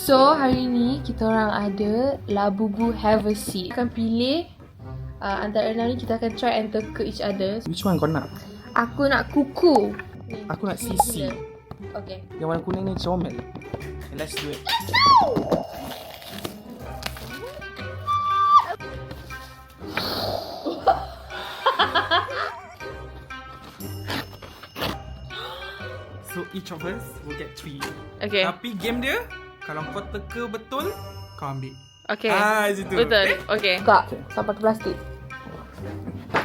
So hari ni kita orang ada LABUBU have a seat. Kita akan pilih antara 6 ni, kita akan try and teka each other. Which one kau nak? Aku nak kuku ni. Aku nak sisi. Okay. Yang warna kuning ni comel. Let's do it. So each of us will get 3. Okay. Tapi game dia, kalau kau teka betul, kau ambil. Okay. Situ. Betul. Okay. Buka. Sampai ke plastik.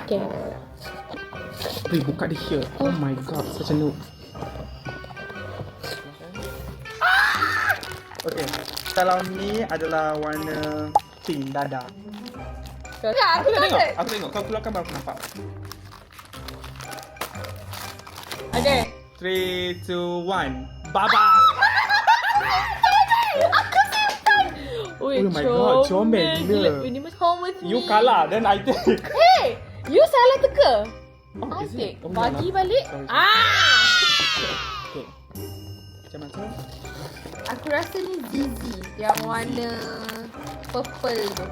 Okay. Buka dia here. Oh my god, such a noob. Okay. Dalam ni adalah warna pink dada. Ya, aku nak tengok. Aku tengok. Kau keluarkan baru aku nampak. Okay. 3, 2, 1. Baba! Aku simpan. Oh my god, comel gila. Ini must home with me. You kalah, then I take. Hey, you salah teka. Oh, I is it? take. Oh, Bagi jangan. balik. Sorry. Okay. Macam mana? Aku rasa ni Zizi yang warna purple tu.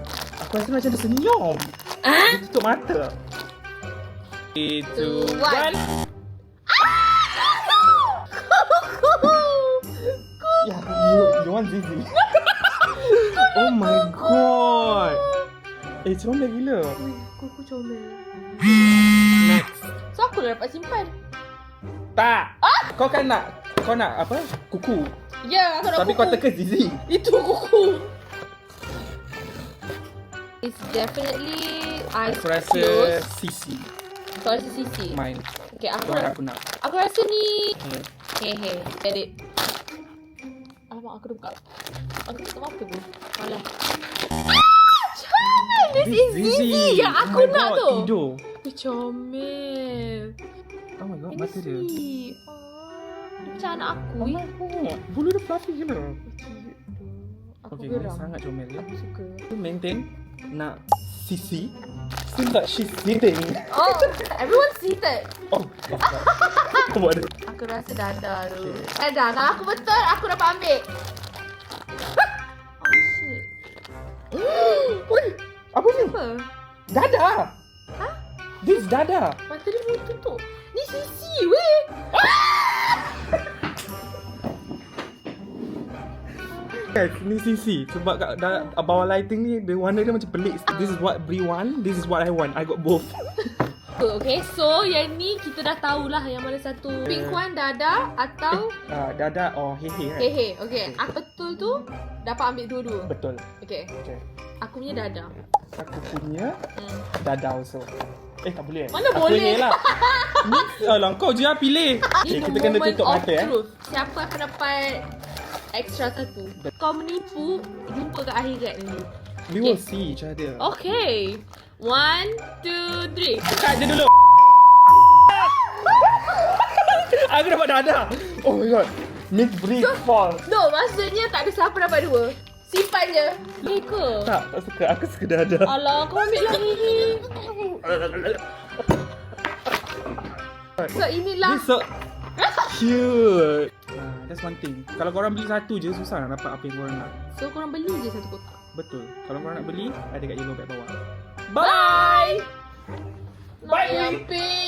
Aku rasa macam dia senyum. Dia tutup mata. 3, 2, 1. Ya, you want Zizi. Oh my god. Comel gila. Kuku comel. Next. So aku dah dapat simpan. Tak. Kau nak apa? Kuku. Ya, aku nak Tapi kuku. kau teka Zizi. Itu kuku. It's definitely eyes Aku rasa closed. Sisi. Kau rasa Sisi. Mine. Okay, Aku nak. aku rasa ni hehe. Get it. Alamak, aku dah buka. Aku tak tahu apa pun. Malah. This is Zizi yang aku nak tu. Tidur. Comel. Oh my god, mata dia. Dia macam anak aku. Oh my god. Bulu dia fluffy gila. Aku Okay, geram. sangat comel ya. Aku suka. Tu maintain nak Sisi. Seems like she's sitting. Oh, everyone seated. Oh. Kau buat dia. Aku rasa dada tu. Dada, kalau aku betul, aku dapat ambil. Oh shit. Woi, apa ni? Apa? Dada. Ha? This is dada. Mata dia belum tutup. Ni Sisi weh. Guys, ni Sisi. Sebab kat bawah lighting ni, the warna dia macam pelik. This is what Bri want. This is what I want. I got both. Okay, so yang ni kita dah tahulah yang mana satu. Pink one dada atau Dada or hehe right? hehe. Okay, aku betul tu dapat ambil dua-dua. Betul. Okay, Okay. aku punya dada. Aku punya dada also. Tak boleh. Mana aku boleh? Lah. Ni, alah, kau je lah pilih. Okay, kita kena Moment tutup of mata truth. Siapa akan dapat extra satu? Kau menipu, jumpa kat akhirat ni. We will see each other. Okay. 1, 2, 3. Cut dia dulu. Aku dapat dada. Oh my god. Miss Bri fall. No, maksudnya tak ada siapa dapat dua. Simpan je. Ni ke? Tak suka. Aku suka dada. Alah, kau ambil lah ni. So inilah. This so cute. That's one thing. Kalau korang beli satu je, susah nak dapat apa yang korang nak. So korang beli je satu kotak. Betul. Kalau korang nak beli, ada kat yellow bag bawah. Bye. Bye. Yang pink.